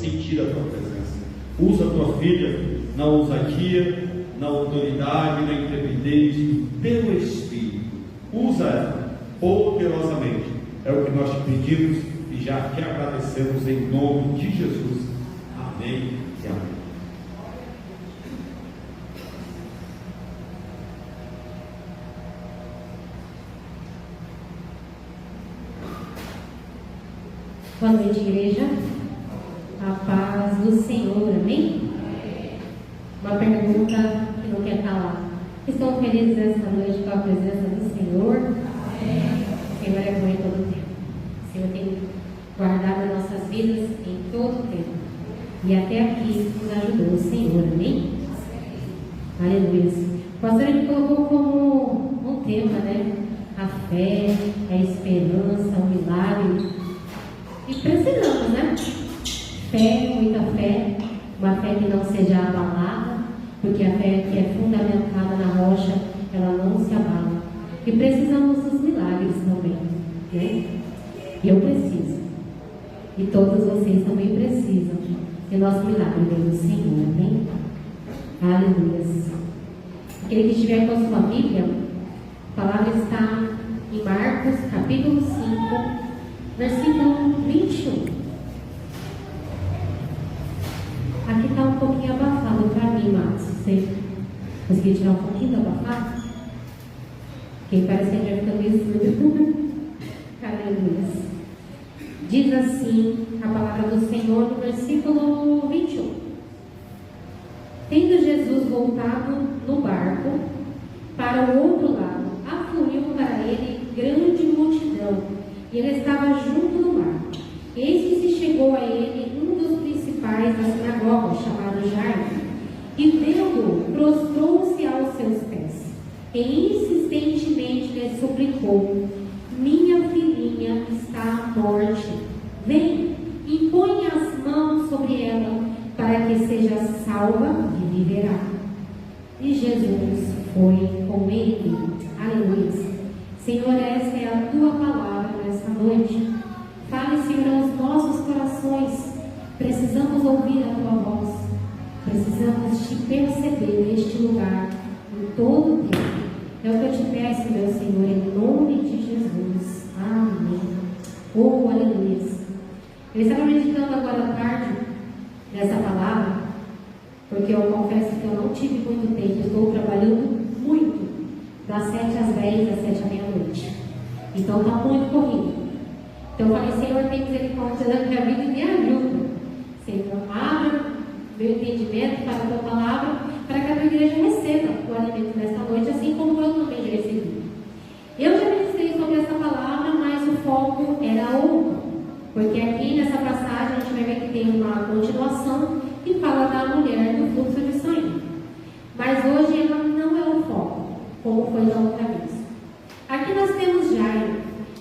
sentir a tua presença. Usa a tua filha na ousadia, na autoridade, na intrepidez do teu Espírito. Usa ela poderosamente. É o que nós te pedimos e já te agradecemos em nome de Jesus. Amém e amém. Boa noite, igreja. A paz do Senhor, amém? Uma pergunta que não quer calar. Estão felizes esta noite com a presença do Senhor? O Senhor é bom em todo tempo. O Senhor tem guardado nossas vidas em todo tempo. E até aqui nos ajudou o Senhor, amém? Aleluia. O pastor ele colocou como um tema, né? A fé, a esperança, o milagre. E precisamos, né? Fé, muita fé, uma fé que não seja abalada, porque a fé que é fundamentada na rocha, ela não se abala. E precisamos dos milagres também, né? Eu preciso. E todos vocês também precisam. E nosso milagre vem do Senhor, amém? Aleluia. Aquele que estiver com a sua Bíblia, a palavra está em Marcos, capítulo 5, versículo 21. Aqui está um pouquinho abafado para mim, Marcos. Você conseguiu tirar um pouquinho do abafado? Porque parece que a gente vai ficando meio surdo. Aleluia. Diz assim a palavra do Senhor no versículo 21. Tendo Jesus voltado no barco para o outro lado, afluiu para ele grande multidão, e ele estava junto do mar. Eis que se chegou a ele um dos principais da sinagoga, chamado Jairo, e vendo-o, prostrou-se aos seus pés, e insistentemente lhe suplicou: minha filhinha está à morte. Vem, impõe as mãos sobre ela, para que seja salva e viverá. E Jesus foi com ele. Aleluia. Senhor, esta é a tua palavra nesta noite. Fale, Senhor, aos nossos corações. Precisamos ouvir a tua voz. Precisamos te perceber neste lugar, em todo o tempo. É o que eu te peço, meu Senhor, em nome de Jesus. Amém. Oh, aleluia. Eu estava meditando agora à tarde nessa palavra, porque eu confesso que eu não tive muito tempo. Estou trabalhando muito, das 7 às 10, das 7 à meia-noite. Então está muito corrido. Então eu falei: Senhor, tem misericórdia da minha vida e me ajuda. Senhor, abra meu entendimento para a tua palavra, para que a tua igreja receba o alimento nesta noite, assim como eu também já recebi. Eu já ministrei sobre essa palavra, mas o foco era outro, porque aqui nessa passagem a gente vai ver que tem uma continuação que fala da mulher do fluxo de sangue. Mas hoje ela não é o foco, como foi da outra vez. Aqui nós temos Jairo,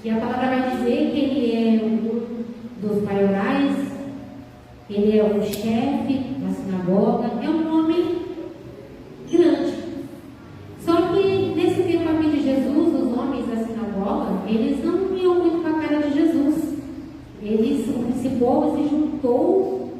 e a palavra vai dizer que ele é um dos maiorais, ele é o chefe da sinagoga, é um homem grande. Só que nesse tempo aqui de Jesus, os homens da sinagoga, eles não iam muito com a cara de Jesus. Esse povo se juntou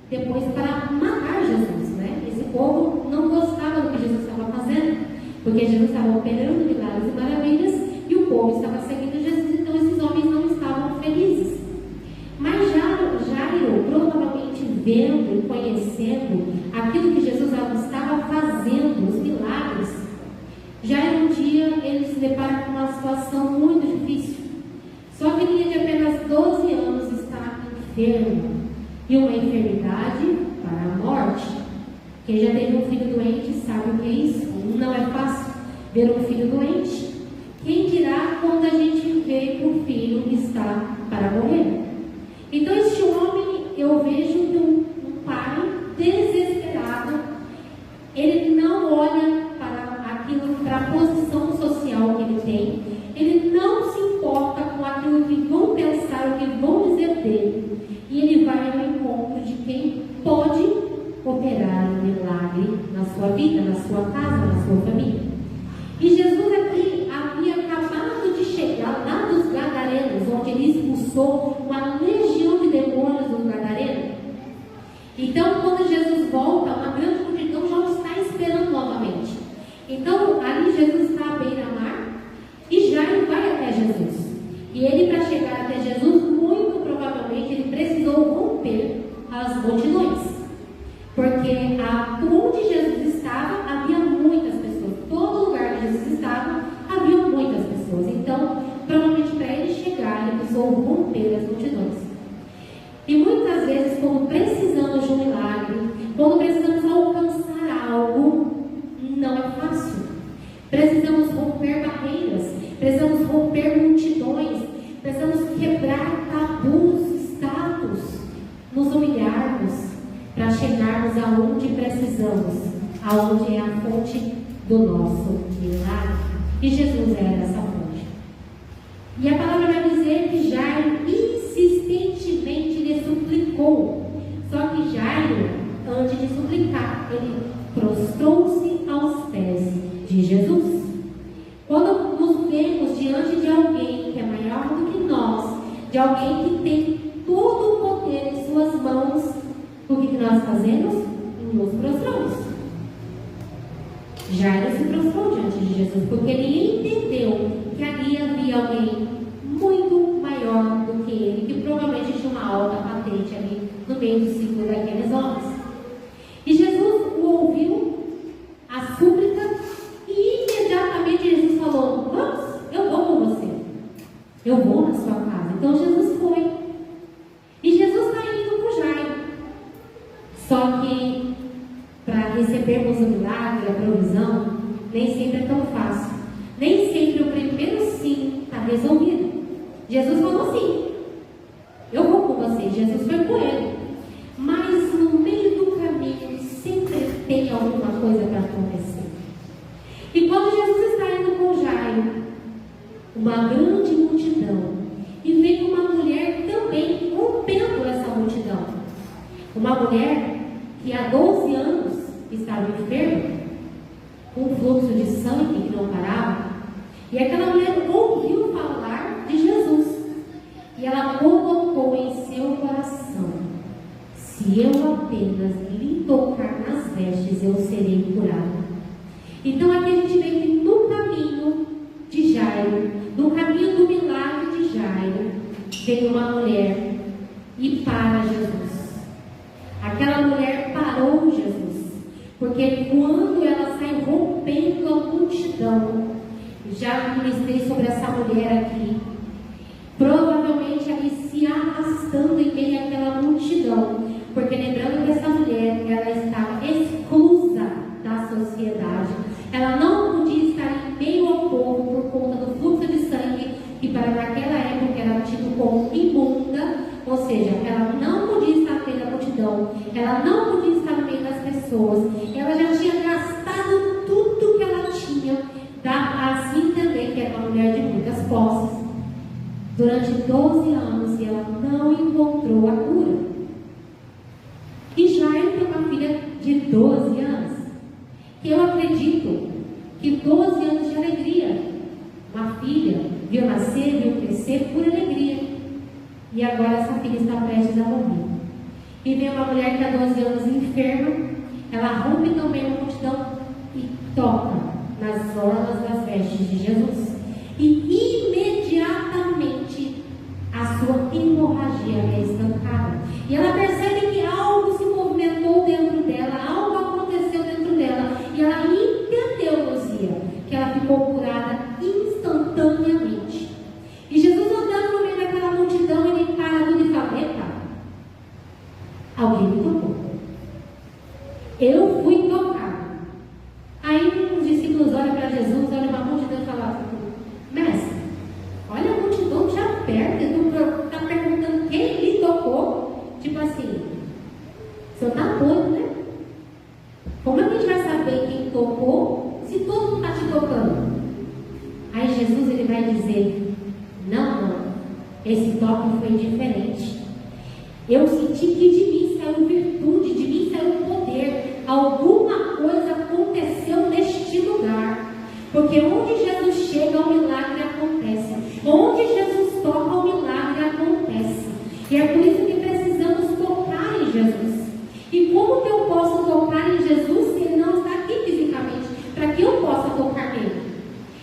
depois para matar Jesus, né? Esse povo não gostava do que Jesus estava fazendo, porque Jesus estava operando milagres e maravilhas e o povo estava seguindo Jesus, então esses homens não estavam felizes. Mas Jairo, provavelmente vendo e conhecendo aquilo que Jesus estava fazendo, os milagres, Jairo um dia ele se depara com uma situação muito difícil. Sua filhinha de apenas 12 anos está enferma, e uma enfermidade para a morte. Quem já teve um filho doente sabe o que é isso. Não é fácil ver um filho doente. Quem dirá quando a gente vê que o filho está para morrer? Então este homem, eu vejo um pai desesperado. Ele não olha para a posição social que ele tem. Ele não se importa com aquilo que vão pensar, o que vão dizer dele. E ele vai ao encontro de quem pode operar um milagre na sua vida, na sua casa, na sua família. E Jesus aqui havia acabado de chegar lá dos Gadarenos, onde ele expulsou uma legião de demônios dos Gadarenos. Então, quando Jesus volta, uma grande multidão já o está esperando novamente. Então, ali Jesus está à beira-mar e Jairo vai até Jesus. E ele, para chegar até Jesus, muito provavelmente ele precisou romper as multidões. Porque onde Jesus estava, havia muitas pessoas. Todo lugar que Jesus estava, havia muitas pessoas. Então, provavelmente para ele chegar, ele precisou romper as multidões. E muitas vezes, quando precisamos de um milagre, quando precisamos alcançar algo, não é fácil. Precisamos romper barreiras, precisamos romper multidões, precisamos quebrar tabus, status, nos humilharmos para chegarmos aonde precisamos, aonde é a fonte do nosso milagre. E Jesus era essa fonte. E a palavra vai dizer que Jairo insistentemente lhe suplicou. Só que Jairo, antes de suplicar, ele prostrou-se aos pés de Jesus. Quando nos vemos diante de alguém que é maior do que nós, de alguém que tem todo o poder em suas mãos, o que nós fazemos? Nos prostramos. Jairo se prostrou diante de Jesus, porque ele entendeu que ali havia alguém muito maior do que ele, que provavelmente tinha uma alta patente ali no meio do ciclo daqueles homens. E Jesus o ouviu, a súplica, e imediatamente Jesus falou: vamos, eu vou com você, eu vou na sua casa. Então Jesus foi. E Jesus está indo com Jairo. Só que para recebermos o milagre, a provisão, nem sempre é tão fácil. Nem sempre o primeiro sim está resolvido. Jesus falou sim, eu vou com você. Jesus foi com ele. Mas no meio do caminho sempre tem alguma coisa para acontecer. E quando Jesus está indo com Jairo, uma grande multidão, e vem uma mulher também rompendo essa multidão. Uma mulher que há 12 anos estava enferma, com um fluxo de sangue que não parava. E aquela mulher ouviu falar de Jesus. E ela colocou em seu coração: se eu apenas lhe tocar nas vestes, eu serei curada. Então aqui a gente vê que no caminho de Jairo, no caminho do milagre de Jairo, vem uma mulher e para Jesus. Aquela mulher parou Jesus, porque quando ela sai rompendo a multidão, já ministrei sobre essa mulher aqui, provavelmente ali se arrastando em meio àquela multidão, porque lembrando que essa mulher, ela estava exclusa da sociedade, ela não podia estar em meio ao povo por conta do fluxo de sangue, que para naquela época era tido como imunda, ou seja, ela não podia estar no meio da multidão, ela não podia estar no meio das pessoas, ela já tinha gastado tudo que ela tinha, dá a se entender que era uma mulher de muitas posses, durante 12 anos, e ela não encontrou a cura. E Jairo tem uma filha de 12 anos, que eu acredito que 12 anos de alegria, uma filha viu nascer, viu crescer por alegria, e agora essa filha está prestes a morrer. E vem uma mulher que há 12 anos enferma, ela rompe também uma multidão e toca nas orlas das vestes de Jesus, e imediatamente a sua hemorragia é estancada, e ela percebe que algo se movimentou dentro dela, algo aconteceu dentro dela, e ela entendeu, Luzia, que ela ficou curada instantaneamente. E Jesus andando no meio daquela multidão, ele para tudo e fala: epa, alguém me tocou, eu fui tocado. Aí os discípulos olham para Jesus, olham para a multidão e falam: mestre, olha a multidão já perto, e tu está perguntando quem lhe tocou? Tipo assim, o senhor está doido, né? Como é que a gente vai saber quem tocou se todo mundo está te tocando? Aí Jesus ele vai dizer: não, esse toque foi diferente. Eu senti que de mim saiu virtude, de mim saiu poder. Alguma coisa aconteceu neste lugar. Porque onde Jesus chega, o milagre acontece. Onde Jesus toca, o milagre acontece. E é por isso que precisamos tocar em Jesus. E como que eu posso tocar em Jesus se Ele não está aqui fisicamente, para que eu possa tocar nele?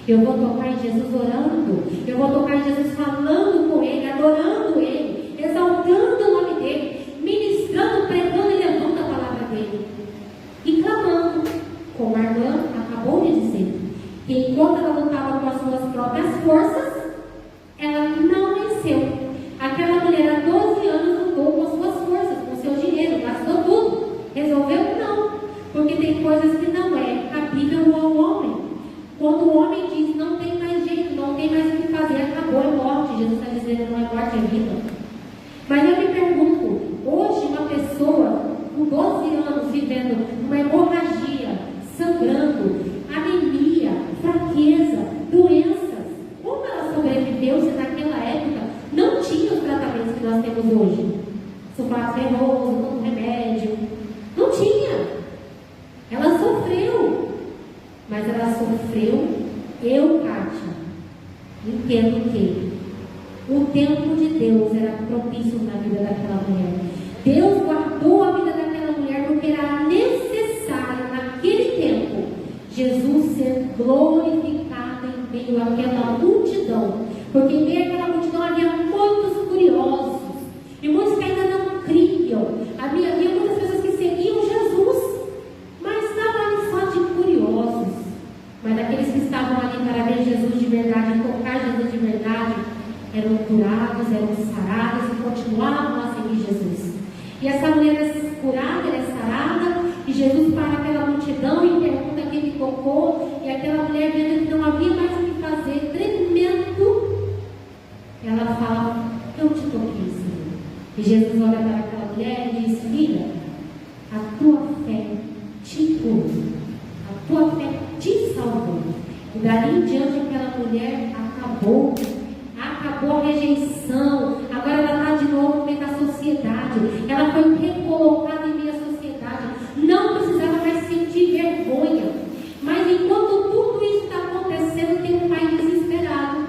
Eu vou tocar em Jesus orando, eu vou tocar em Jesus falando com Ele, adorando Ele, exaltando o nome dEle, ministrando, pregando e levando a palavra dEle. E clamando, como a irmã acabou de dizer, que enquanto ela lutava com as suas próprias forças, ela não venceu. Aquela mulher há 12 anos lutou com as suas forças, com o seu dinheiro, gastou tudo. Resolveu? Não. Porque tem coisas que não é cabível ao homem. Quando o homem diz, não tem mais jeito, não tem mais o que fazer, acabou, é morte. Jesus está dizendo, não é morte, é vida. Mas eu me pergunto, hoje uma pessoa com 12 anos vivendo uma hemorragia, sangrando, anemia, fraqueza, doenças, como ela sobreviveu se naquela época não tinha os tratamentos que nós temos hoje? Sulfato ferroso, com remédio. Não tinha. Ela sofreu. Mas ela sofreu, Kátia, entendo que o tempo de Deus era propício na vida daquela mulher. Deus guardou a vida daquela mulher porque era necessário naquele tempo Jesus ser glorificado em meio àquela multidão. Porque em meio àquela multidão havia muitos curiosos e muitos que ainda não criam. Havia muitas pessoas que seguiam Jesus, mas estavam ali só de curiosos. Mas aqueles que estavam ali para ver Jesus de verdade, tocar Jesus de verdade, eram curados, eram sarados e continuavam a seguir Jesus. E essa mulher é curada, ela é sarada, e Jesus para aquela multidão e pergunta quem me tocou, e aquela mulher vendo que não havia mais o que fazer, tremendo, ela fala, eu te toquei, Senhor. E Jesus olha para aquela mulher e diz, filha, a tua fé te curou, a tua fé te salvou. E dali em diante aquela mulher acabou a rejeição, agora ela está de novo no meio da sociedade, ela foi recolocada em meio à sociedade, não precisava mais sentir vergonha. Mas enquanto tudo isso está acontecendo, tem um pai desesperado,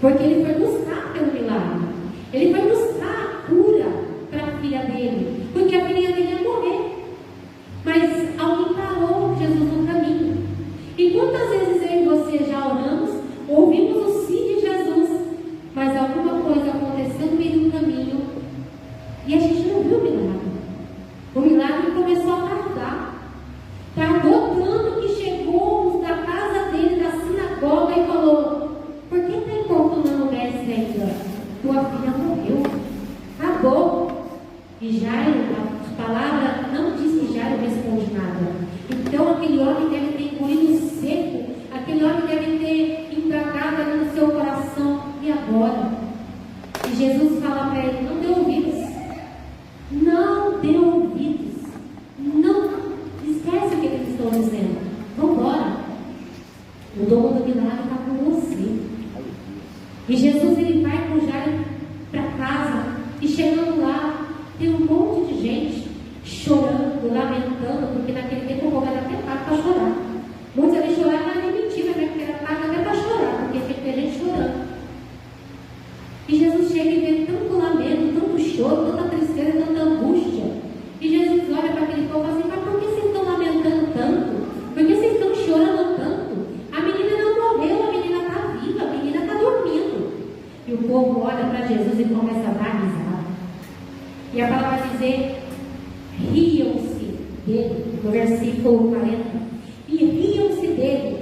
porque ele foi buscar pelo milagre, ele foi buscar a cura para a filha dele, porque a filha dele ia morrer. Mas alguém parou Jesus no caminho. E quantas vezes eu e você já oramos, ouvimos o sim de Jesus, mas alguma coisa aconteceu no meio do caminho e a gente não viu o milagre. O milagre começou a tardar. Tardou tanto que chegou da casa dele, da sinagoga, e falou, por que está importunando o mestre ainda? Tua filha morreu. Acabou. E Jairo, a palavra não diz que Jairo responde nada. Então aquele homem deve ter engolido seco, aquele homem deve ter indagado ali no seu coração, e agora? E Jesus fala para ele, não dê ouvidos, não dê ouvidos, não esquece o que eles estão dizendo, vamos embora, o dono do milagre está com você. E Jesus ele vai com Jairo para casa, e chegando lá, tem um monte de gente chorando, lamentando, porque naquele tempo o povo era até pago para chorar. Muitos ali choraram, mas é mentira, né? Porque era pago até para chorar, porque tinha que ter gente chorando. E Jesus chega e vê tanto lamento, tanto choro, tanta tristeza, tanta angústia. E Jesus olha para aquele povo e fala assim, mas por que vocês estão lamentando tanto? Por que vocês estão chorando tanto? A menina não morreu, a menina está viva, a menina está dormindo. E o povo olha para Jesus e começa a dar risada. E a palavra vai dizer, riam-se dele, no versículo 40, e riam-se dele,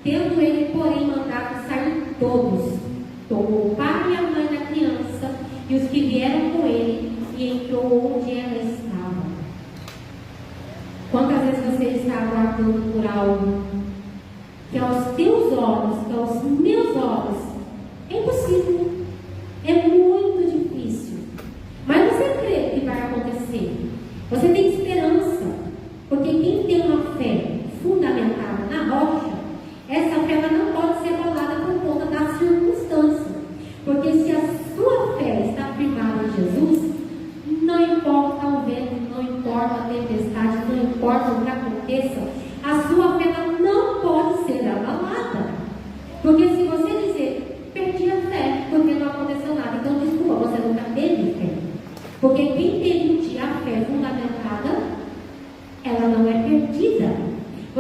tendo ele, porém, mandado sair todos. Tomou o pai e a mãe da criança e os que vieram com ele, e entrou onde ela estava. Quantas vezes você está aguardando por algo que aos teus olhos, que aos meus olhos, é impossível, é muito difícil, mas você crê que vai acontecer? Você tem esperança, porque quem tem uma fé fundamentada na rocha, essa fé ela não pode ser abalada por conta das circunstâncias, porque se a sua fé está firmada em Jesus, não importa o vento, não importa a tempestade, não importa o que aconteça, a sua fé ela não pode ser abalada. Porque se você dizer, perdi a fé, porque não aconteceu nada, então desculpa, você nunca teve fé. Porque quem tem a fé fundamentada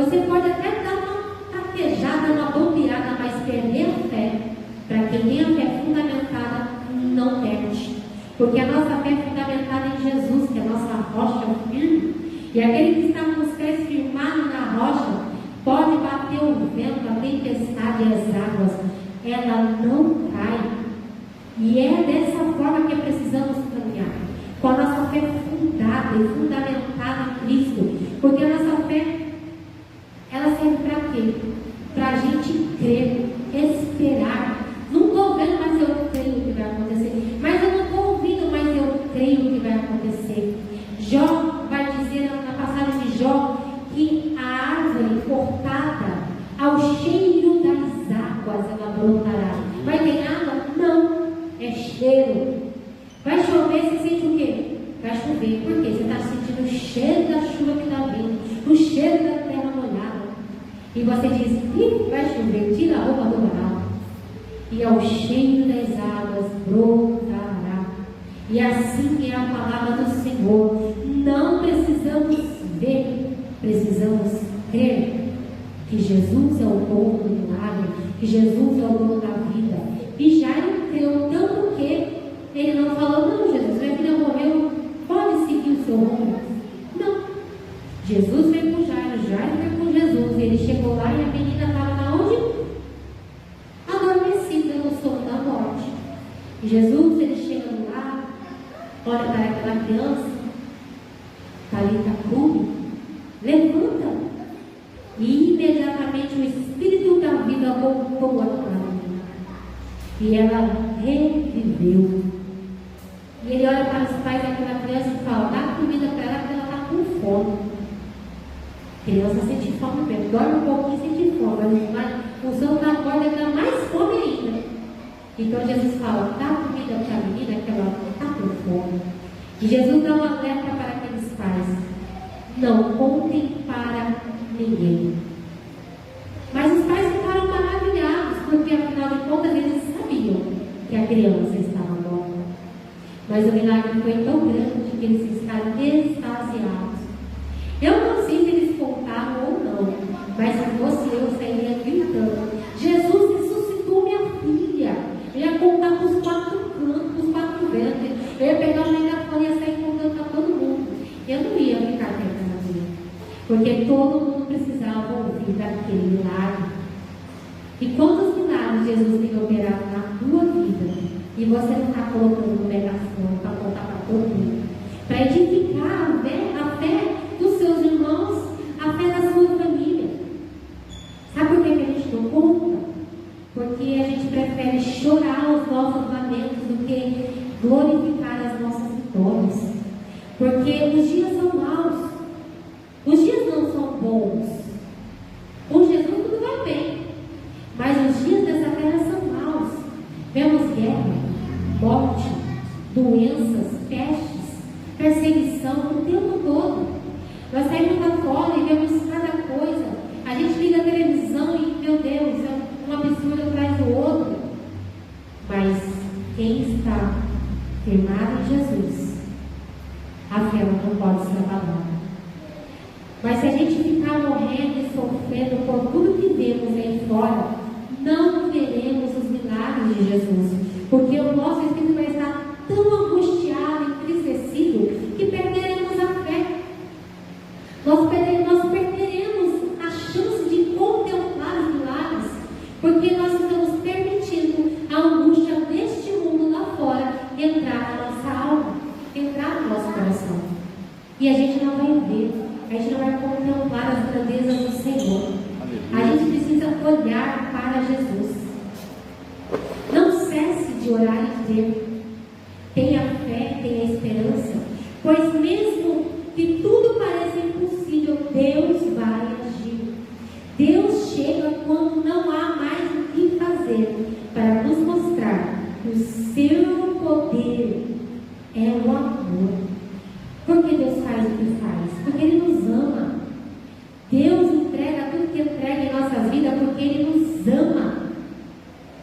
Você pode até dar uma taquejada, uma bombeada, mas perder a fé, para quem tem a fé fundamentada, não perde. Porque a nossa fé é fundamentada em Jesus, que é a nossa rocha firme. E aquele que está com os pés firmados na rocha, pode bater o vento, a tempestade e as águas, ela não cai. E é dessa forma que precisamos caminhar, com a nossa fé fundada e fundamentada em Cristo. Porque a nossa fé, ela serve para quê? Para a gente crer, esperar. Não estou vendo, mas eu creio que vai acontecer. Mas eu não estou ouvindo, mas eu creio que vai acontecer. Jó vai dizer na passagem de Jó que a árvore cortada ao cheiro das águas ela brotará. Vai ter água? Não. É cheiro. Vai chover, você sente o quê? Vai chover. Por quê? Você está sentindo o cheiro da chuva que está vindo, o cheiro da terra molhada. E você diz, vai chover, tira a roupa do varal. E ao cheiro das águas brotará. E assim é a palavra do Senhor. Não precisamos ver, precisamos crer que Jesus é o dono do milagre, que Jesus é o dono da vida. E Jairo creu tanto que ele não falou, não, Jesus, minha filha morreu, pode seguir o seu rumo. Não. Jesus veio com Jairo, Jairo veio com Jesus. Ele chegou lá e a menina estava na onde? Adormecida no sono da morte. E Jesus, ele chega lá, olha para aquela criança, Talita Cumi, levanta. E imediatamente o Espírito da vida voltou a ela. E ela reviveu. E ele olha para os pais daquela criança e fala, dá comida para ela porque ela está com fome. A criança sente fome mesmo, dorme um pouquinho e sente fome, mas o som da corda dá mais fome ainda. Então Jesus fala, dá comida para a menina que ela está com fome. E Jesus dá um alerta para aqueles pais, não contem para ninguém. Mas os pais ficaram maravilhados, porque afinal de contas eles sabiam que a criança estava morta. Mas o milagre foi tão grande que eles ficaram extasiados. Eu não sei se eles contaram ou não, mas se fosse eu sairia gritando, Jesus ressuscitou minha filha. Eu ia contar para os 4 cantos, para os 4 ventos. Eu ia pegar o megafone e ia sair contando para todo mundo. Eu não ia ficar quieta na vida, porque todo mundo precisava ouvir daquele milagre. E quantos milagres Jesus tem operado na tua vida? E você não está colocando no megafone para contar para todo mundo, para edificar a fé dos seus irmãos, a fé da sua família. Sabe por que a gente não conta? Porque a gente prefere chorar os nossos lamentos do que glorificar as nossas vitórias. Porque os dias são maus, os dias não são bons. Com Jesus tudo vai bem, mas os dias dessa terra são maus. Vemos guerra, morte, doenças, pestes, perseguição o tempo todo. Nós saímos lá fora e vemos cada coisa. A gente liga a televisão e, meu Deus, é um absurdo atrás do outro. Mas quem está firmado em Jesus, a fé não pode ser abalada. Mas se a gente ficar morrendo e sofrendo por tudo que vemos aí fora, não veremos os milagres de Jesus. Porque o nosso espírito vai estar tão angustiado, entristecido, que perderemos a fé. Nós perderemos a chance de contemplar os milagres, porque nós estamos permitindo a angústia deste mundo lá fora entrar na nossa alma, entrar no nosso coração. E a gente não vai ver, a gente não vai contemplar as grandezas do Senhor. A gente precisa olhar para Jesus. Não cesse de orar e crer. Tenha fé, tenha esperança, pois mesmo que tudo pareça impossível, Deus vai agir. Deus chega quando não há mais o que fazer, para nos mostrar que o seu poder é o amor. Por que Deus faz o que faz? Porque Ele nos ama. Deus entrega tudo que entrega em nossa vida porque Ele nos ama.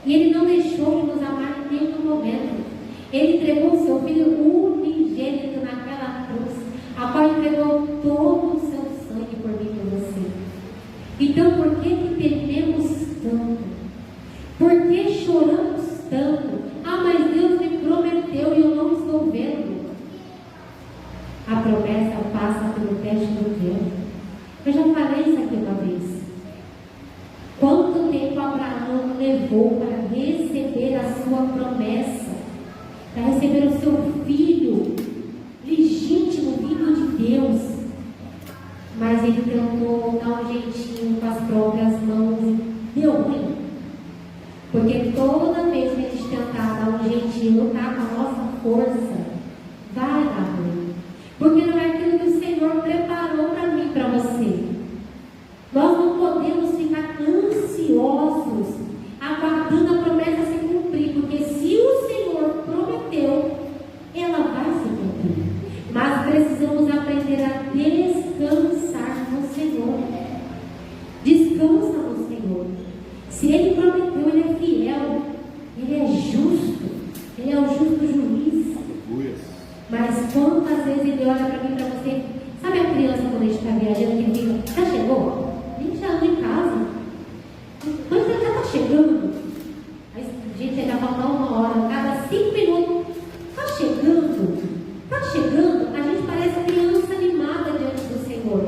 E Ele não deixou de nos amar em nenhum momento. Ele entregou o seu Filho unigênito naquela cruz, a qual entregou todo o seu sangue por mim e por você. Então, por que tememos tanto? Por que choramos tanto? Ah, mas Deus me prometeu e eu não estou vendo. A promessa passa pelo teste do tempo. Eu já falei isso aqui uma vez. Quanto tempo Abraão levou para receber a sua promessa? Para receber o seu filho legítimo, vindo de Deus. Mas ele tentou dar um jeitinho com as próprias mãos e deu ruim. Porque toda vez que a gente tentar dar um jeitinho, lutar com a nossa força, vai dar ruim. Porque não é aquilo que o Senhor preparou para mim, para você. Nós não podemos ficar ansiosos, aguardando a promessa se cumprir. Porque se o Senhor prometeu, ela vai se cumprir. Mas precisamos aprender a descansar no Senhor. Descansa no Senhor. Se Ele prometeu, Ele é fiel, Ele é justo, Ele é o justo juiz. Mas quantas vezes Ele olha para mim e para você? Sabe a criança quando a gente está viajando que fica, já chegou? A gente já anda em casa. Quando ele já está chegando, aí, gente, já falta uma hora, cada 5 minutos, está chegando, está chegando. A gente parece criança animada diante do Senhor,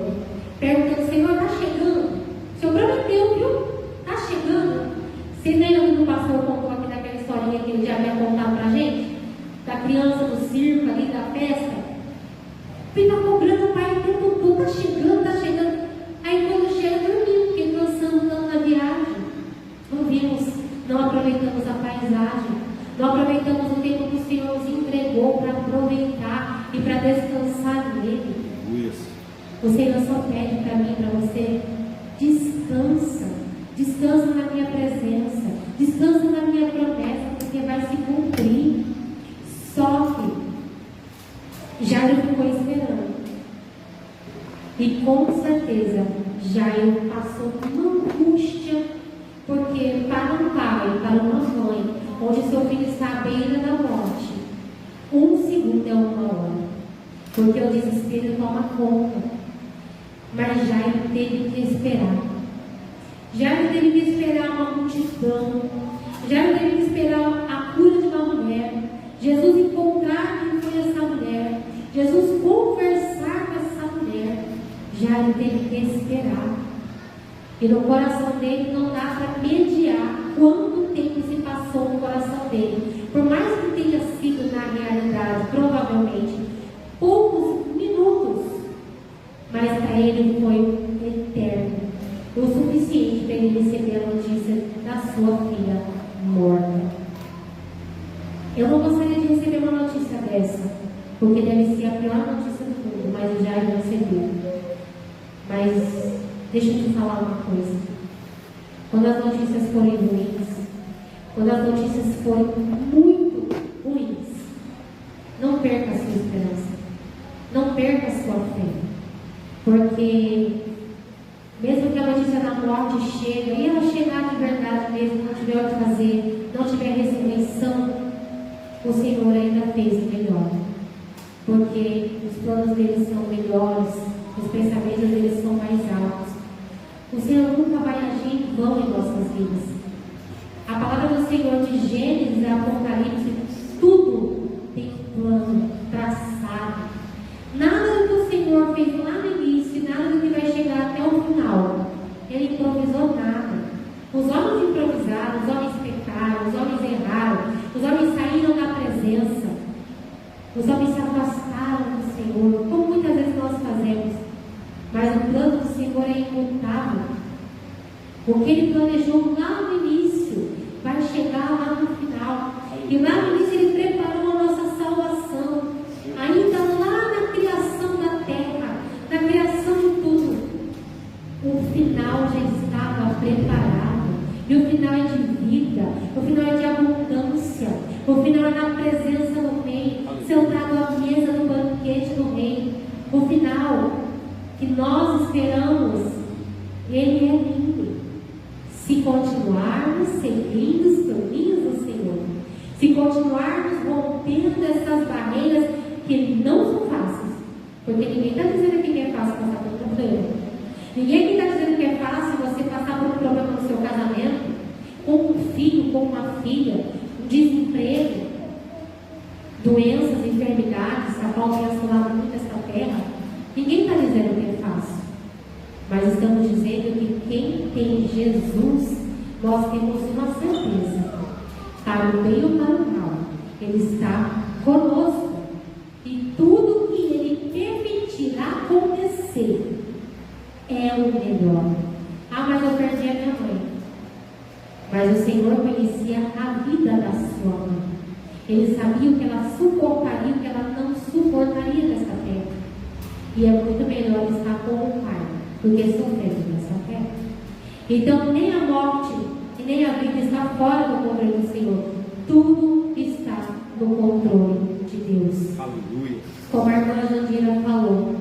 perguntando: Senhor, está chegando? O Senhor prometeu, viu? Está chegando. Se nem o pastor contou aqui daquela historinha que ele já havia contado para a gente, da criança do circo ali, da festa, fica cobrando o pai o tempo todo: está chegando, está chegando. Aí quando chega, dormindo, porque cansamos tanto na viagem, não vimos, não aproveitamos a paisagem, não aproveitamos o tempo que o Senhor nos entregou para aproveitar e para descansar nele. O Senhor só pede para mim e para você: descansa, descansa na minha presença, descansa na minha promessa, porque vai se cumprir. Só que Jairo ficou esperando. E com certeza Jairo passou uma angústia, porque para um pai, para uma mãe, onde seu filho está à beira da morte, 1 segundo é 1 hora, porque o desespero toma conta. Mas Jairo teve que esperar. Jairo teve que esperar uma multidão. Jairo teve que esperar a cura de uma mulher. Jesus encontrar quem foi essa mulher. Jesus conversar com essa mulher. Jairo teve que esperar. E no coração dele não dá para mediar quanto tempo se passou no coração dele. Por mais que tenha sido na realidade, provavelmente, poucos minutos, mas para ele foi eterno, o suficiente para ele receber a notícia da sua filha morta. Eu não gostaria de receber uma notícia dessa, porque deve ser a pior notícia do mundo, mas já recebeu. Mas deixa eu te falar uma coisa: quando as notícias forem ruins, quando as notícias forem muito ruins, não perca a sua esperança, não perca a sua fé, porque mesmo que a notícia da morte chegue, e ela chegar de verdade mesmo, não tiver o que fazer, não tiver ressurreição, o Senhor ainda fez o melhor, porque os planos dele são melhores, os pensamentos deles são mais altos. O Senhor nunca vai agir em vão em nossas vidas. A palavra do Senhor de Gênesis a Apocalipse, tudo tem plano traçado. Nada do que o Senhor fez lá no início, nada do que vai chegar até o final, Ele improvisou nada. Os homens improvisaram, os homens pecaram, os homens erraram, os homens saíram da presença, os homens se afastaram do Senhor, como muitas vezes nós fazemos. Mas o plano do Senhor é imutável. O que Ele planejou lá no início vai chegar lá no final. E lá no início Ele preparou a nossa salvação. Ainda lá na criação da terra, na criação de tudo, o final já estava preparado. E o final é de vida, o final é de abundância, o final é na presença do Rei, sentado à mesa do banquete do Rei. O final que nós esperamos, Ele é lindo. Se continuarmos seguindo os caminhos do Senhor, se continuarmos rompendo essas barreiras que não são fáceis, porque ninguém está dizendo aqui que é fácil passar pelo problema, ninguém está dizendo que é fácil fácil você passar por um problema no seu casamento, com um filho, com uma filha, um desemprego, doenças, enfermidades, a qual tem assolado muito esta terra. Ninguém está dizendo que é fácil, mas estamos dizendo que quem tem Jesus, nós temos uma certeza, para o bem ou para o mal, Ele está conosco, e tudo que Ele permitirá acontecer é o melhor. Ah, mas eu perdi a minha mãe. Mas o Senhor conhecia a vida da sua mãe. Ele sabia o que ela suportaria e o que ela não suportaria nessa terra. E é muito melhor estar com o Pai do que sofrendo nessa terra. Então, nem a morte e nem a vida está fora do controle do Senhor. Tudo está no controle de Deus. Aleluia. Como a irmã Jandira falou,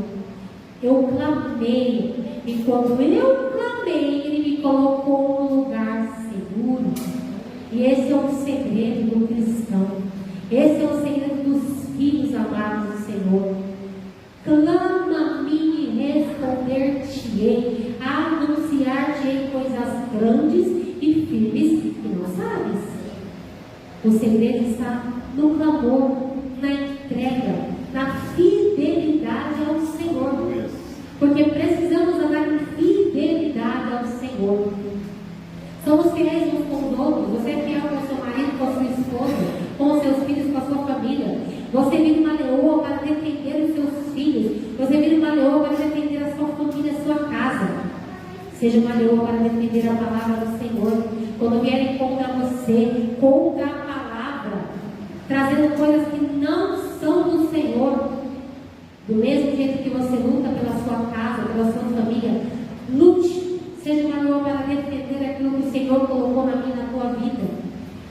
eu clamei, e quando eu clamei, Ele me colocou num lugar seguro. E esse é o segredo do cristão. Esse é o segredo dos filhos amados do Senhor. Clama a mim e responder-te-ei, anunciar-te-ei coisas grandes e firmes que não sabes. O segredo está no clamor, na entrega, na fidelidade ao Senhor. Porque precisamos andar em fidelidade ao Senhor. Somos fiéis uns com os outros. Você é fiel com o seu marido, com a sua esposa, com os seus filhos, com a sua família. Você vira uma leoa para defender os seus filhos. Você vira uma leoa para defender a sua família, a sua casa. Seja uma leoa para defender a palavra do Senhor. Quando vierem contra você, contra a palavra, trazendo coisas que não são do Senhor, do mesmo jeito que você luta pela sua casa, pela sua família, lute. Seja uma leoa para defender aquilo que o Senhor colocou na minha e na tua vida.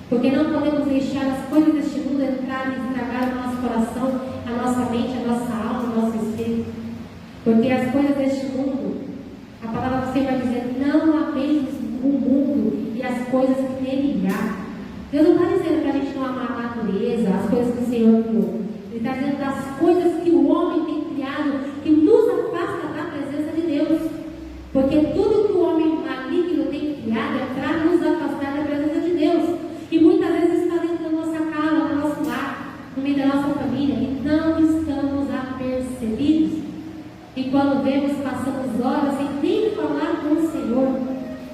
Porque não podemos deixar as coisas deste mundo entrar e estragar o nosso coração, a nossa mente, a nossa alma, o nosso espírito. Porque as coisas deste mundo, a palavra do Senhor vai dizer, não ameis o mundo e as coisas que nele há. Deus não está dizendo para a gente não amar a natureza, as coisas que o Senhor criou. Ele está dizendo das coisas que o homem tem criado, que nos afasta da presença de Deus. Porque tudo que o homem maligno tem criado é para nos afastar da presença de Deus. E muitas vezes está dentro da nossa casa, do nosso lar, no meio da nossa família, e não estamos apercebidos. E quando vemos, passamos horas sem nem falar com o Senhor.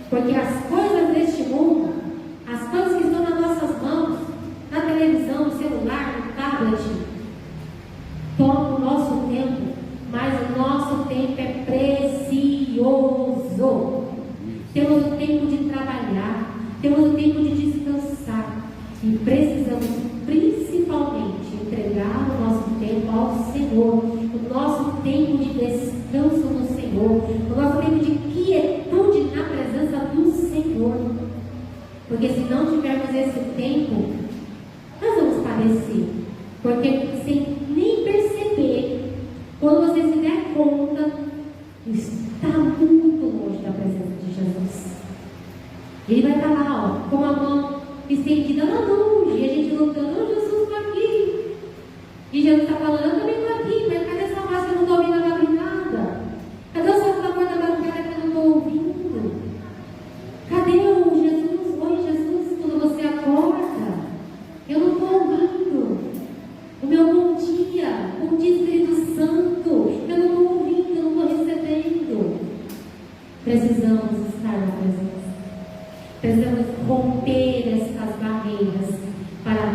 Porque as coisas deste mundo, as coisas que estão nas nossas mãos, na televisão, no celular, no tablet, tomam o nosso tempo, mas o nosso tempo é precioso. Temos o tempo de trabalhar, temos o tempo de descansar, e precisamos principalmente entregar o nosso tempo ao Senhor, o nosso tempo de descanso no Senhor, o nosso tempo de quietude na presença do Senhor. Porque se não tivermos esse tempo, nós vamos padecer. Porque sem nem perceber, quando você se der conta, está muito longe da presença de Jesus. Ele vai estar lá, ó, com a mão estendida lá longe, e a gente lutando, oh, Jesus está aqui. E Jesus está falando, eu também estou aqui, mas cadê essa voz que eu não estou ouvindo a madrugada? Cadê o seu clamor da madrugada que eu não estou ouvindo? Cadê o Jesus? Oi, Jesus, quando você acorda, eu não estou ouvindo. O meu bom dia Espírito Santo, eu não estou ouvindo, eu não estou recebendo. Precisamos estar na presença. Precisamos romper essas barreiras para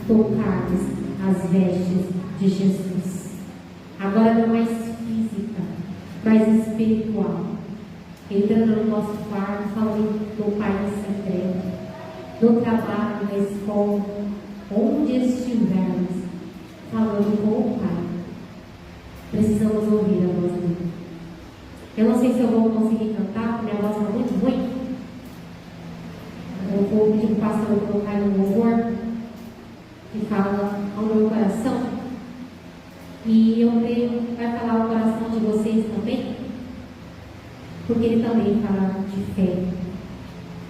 tocarmos as vestes de Jesus. Agora não mais física, mas espiritual. Entrando no nosso quarto, falando do Pai secreto, no trabalho, na escola, onde estivermos, falando com o Pai. Precisamos ouvir a voz dele. Eu não sei se eu vou conseguir cantar, porque minha voz está muito ruim. Eu vou pedir para o pastor colocar um louvor que fala ao meu coração. E eu creio que vai falar ao coração de vocês também, porque ele também fala de fé.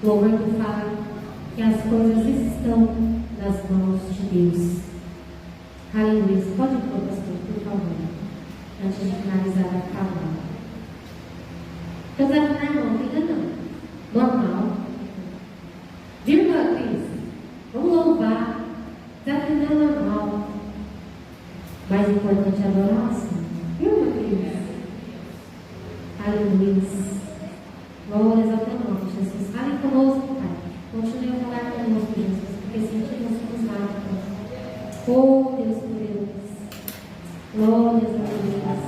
O louvor que fala que as coisas estão nas mãos de Deus. Aleluia. Pode pôr, pastor, por favor, antes de finalizar a palavra. Deus vai falar, irmão, ainda não. Aleluia. Glórias ao teu nome, Jesus. Fale conosco, Pai. Continue a falar conosco, Jesus, porque sentimos nós somos nada, Pai. Oh, Deus poderoso. Glórias a Deus.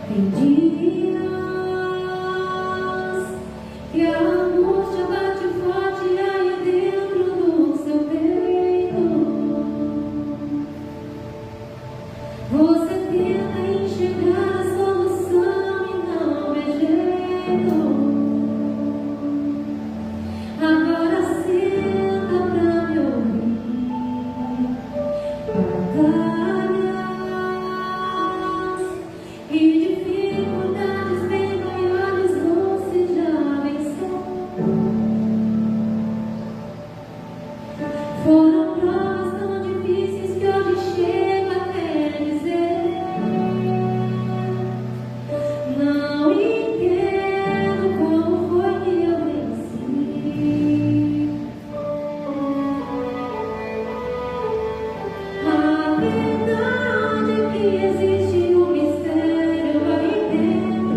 Tem dias que a angústia bate forte aí dentro do seu peito. Você tenta enxergar a solução e não vê jeito. Agora senta pra me ouvir. Batalhas e dificuldades bem maiores você já venceu. Foram provas tão difíceis que hoje chega até dizer: não entendo como foi que eu venci. A verdade é que existe um mistério aí dentro,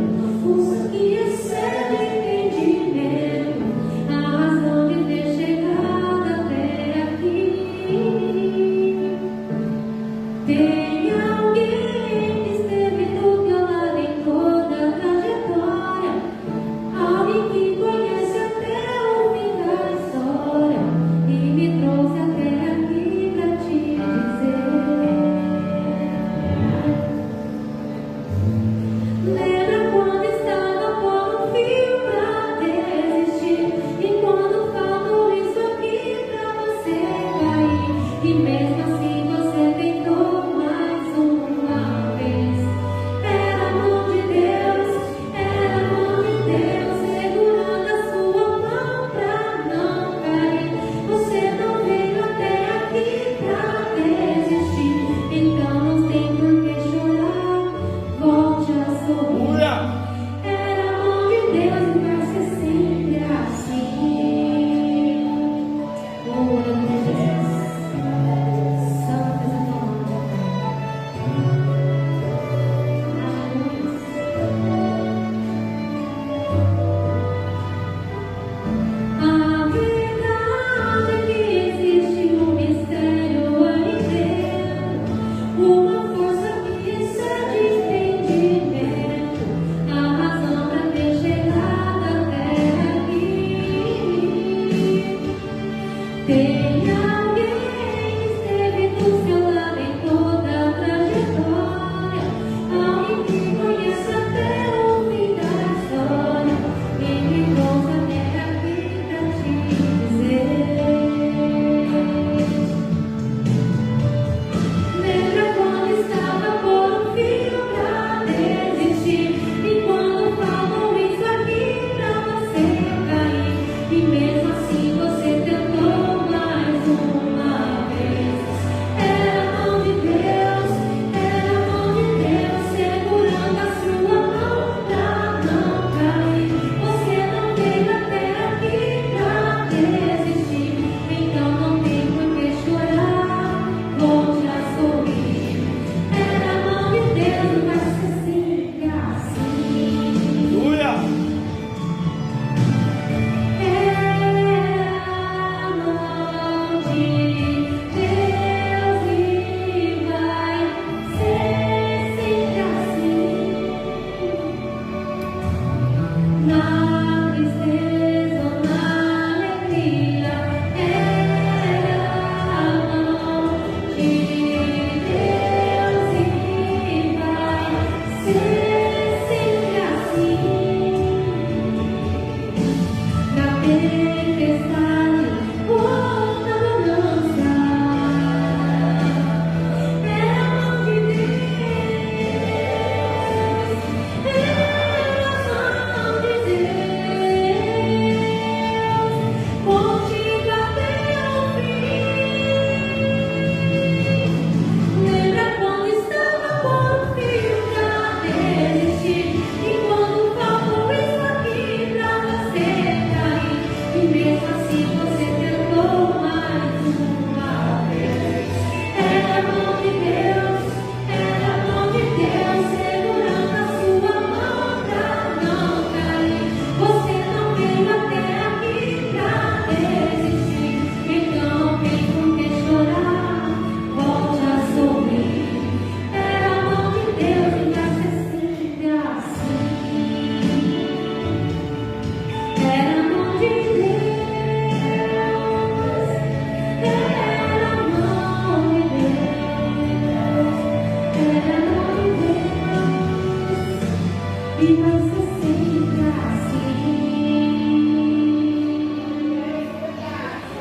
que excede entendimento, a razão de ter chegado até aqui. Tem alguém que esteve do teu lado em toda a trajetória, alguém que conhece até o fim da história e me trouxe até aqui pra te dizer: lembra quando estava por um fio pra desistir, e quando faltou isso aqui pra você cair, e mesmo assim você tentou mais uma vez. Era a mão de Deus, segurando a sua mão pra não cair. Você não veio até aqui pra desistir, então não tem por que chorar, volte a sorrir. Era a mão de Deus e vai ser sempre assim. Oh, Jesus, Santo é o teu nome, Pai. A verdade é que existe um mistério aí dentro, uma força que excede entendimento, a razão pra ter chegado até aqui. Tem alguém que esteve do seu lado em toda a trajetória, alguém que conhece até o fim da história e me trouxe até aqui pra te dizer: lembra quando estava por um fio pra desistir, e quando falou isso aqui pra você cair, e mesmo assim você tentou mais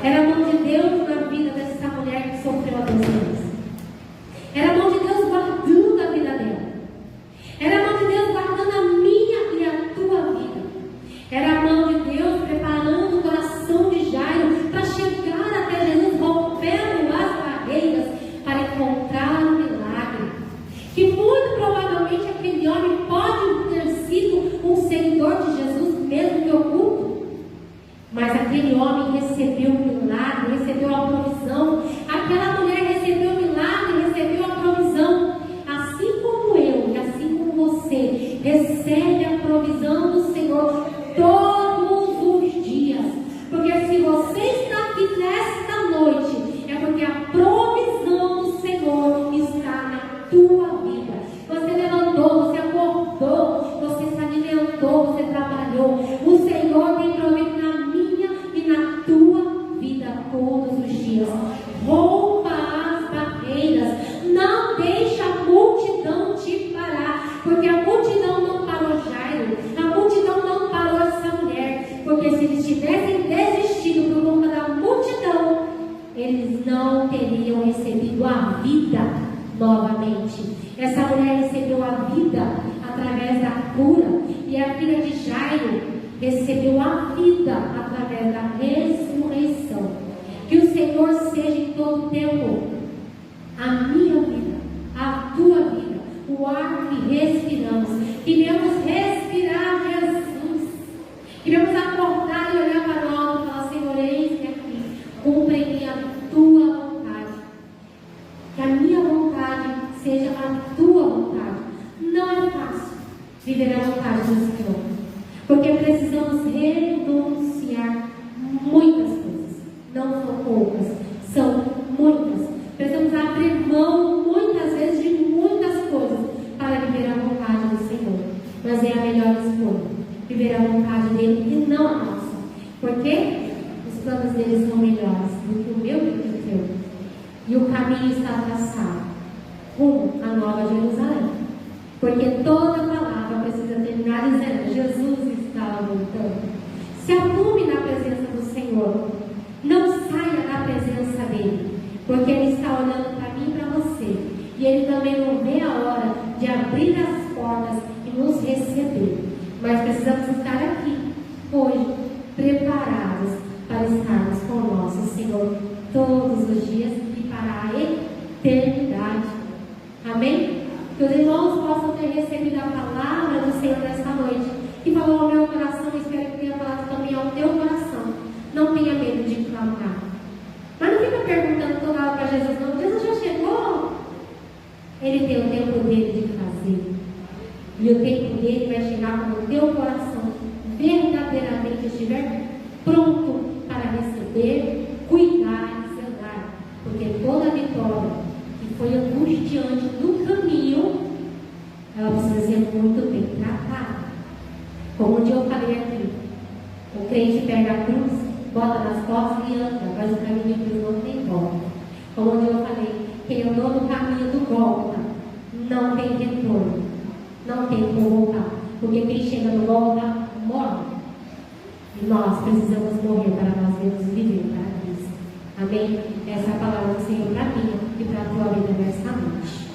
Era a mão de Deus na vida dessa mulher que sofreu a doença. Era a mão de Deus guardando a vida dela. Era a mão de Deus guardando a minha e a tua vida. Era a mão de Deus preparando o coração de Jairo para chegar até Jesus, rompendo as barreiras para encontrar um milagre. Que muito provavelmente aquele homem pode ter sido um seguidor de Jesus, mesmo que oculto. Mas aquele homem recebeu o milagre, recebeu a provisão. Aquela mulher recebeu o milagre, recebeu a provisão. Assim como eu e assim como você recebe a provisão do Senhor todos os dias. Porque se você está aqui nesta noite, é porque a provisão do Senhor está na tua vida. Você levantou, você acordou, você se alimentou, você trabalhou. O Senhor tem provido na minha e na tua vida todos os dias. Rompa as barreiras. Não deixa a multidão te parar. Porque a multidão não parou Jairo. A multidão não parou essa mulher. Porque se eles tivessem desistido por conta da multidão, eles não teriam recebido a vida novamente. Essa mulher recebeu a vida através da cura. E a filha de Jairo recebeu a vida através da ressurreição. Que o Senhor seja em todo tempo a minha vida, a tua vida, o ar que respiramos. Queremos respirar Jesus. Queremos acordar e olhar para nós e falar: Senhor, eis-me aqui, cumpre em mim a tua vontade. Que a minha vontade seja a tua vontade. Não é fácil viver a vontade do Senhor, porque precisamos renunciar muitas coisas. Não são poucas, são muitas. Precisamos abrir mão muitas vezes de muitas coisas para viver a vontade do Senhor. Mas é a melhor escolha, viver a vontade dele e não a nossa. Porque os planos dele são melhores do que o meu e do que o teu. E o caminho está traçado rumo à Nova Jerusalém. Porque toda palavra precisa terminar dizendo: Jesus está voltando. Se arrume na presença do Senhor. Não saia da presença dele. Porque ele está olhando para mim e para você. E ele também não vê a hora de abrir as portas e nos receber. Mas precisamos estar aqui hoje, preparados para estarmos com o nosso Senhor todos os dias e para a eternidade. Amém? Que os irmãos possam ter recebido a palavra do Senhor nesta noite e falou ao meu coração. Espero que tenha falado também ao teu coração. Não tenha medo de clamar. Mas não fica perguntando toda hora para Jesus: não, Jesus já chegou? Ele tem o tempo dele de fazer. E o tempo dele vai chegar quando o teu coração verdadeiramente estiver pronto para receber, cuidar e zelar. Porque toda vitória que foi angustiante no caminho, ela precisa ser muito bem tratada. Como um dia eu falei aqui, o crente pega a cruz, bota nas costas e anda, mas o caminho de cruz não tem volta. Como um dia eu falei, quem andou no caminho do Gólgota não tem retorno, não tem como voltar. Porque quem chega no Gólgota morre. E nós precisamos morrer para nós mesmos viver para Cristo. Amém? Essa é a palavra do Senhor para mim e para a tua vida nesta noite.